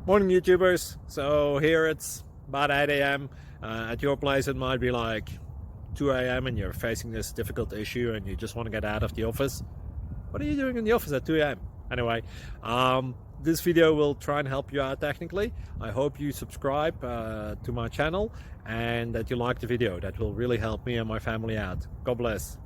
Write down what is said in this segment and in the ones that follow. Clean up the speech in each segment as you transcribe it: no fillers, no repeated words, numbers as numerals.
Morning YouTubers. So here it's about 8 a.m. At your place it might be like 2 a.m. and you're facing this difficult issue and you just want to get out of the office. What are you doing in the office at 2 a.m.? Anyway, this video will try and help you out technically. I hope you subscribe to my channel and that you like the video. That will really help me and my family out. God bless.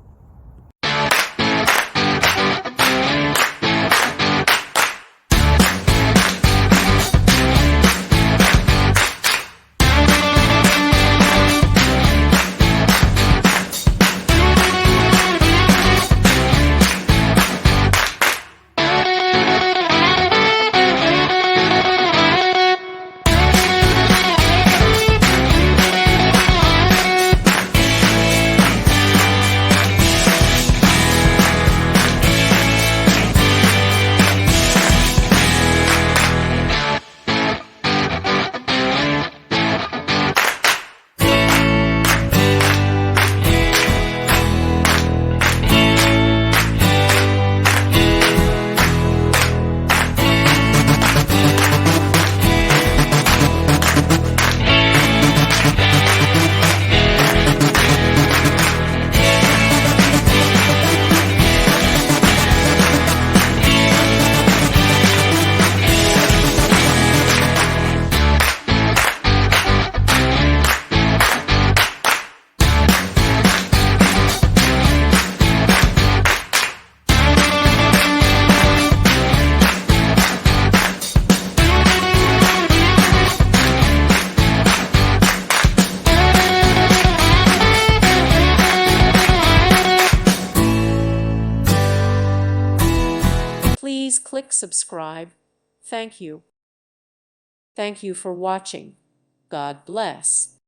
Please click subscribe. Thank you. Thank you for watching. God bless.